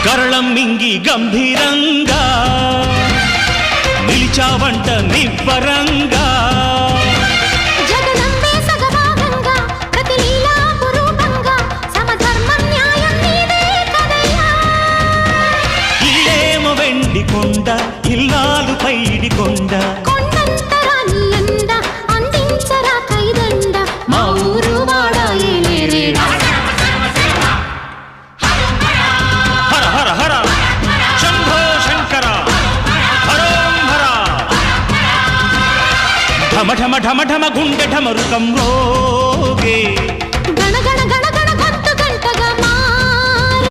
గరళం మింగి గంభీరంగా నిలిచావంట నిబ్బరంగా జగనంబే సగభాగంగా ప్రతి లీలాపురూపంగా సమధర్మం న్యాయం నీదే కదయ్యా ఇల్లేమో వెండి కొండ ఇల్లాలు పైడి కొండ కొండంతరా నీ అండ అందించరా కైదండ మా ఊరు వాడా ఏలేరేడా హర హర హర శంభో శంకర హరోం హర ఢమ ఢమ ఢమ ఢమ గుండె ఢమరుకం రోగే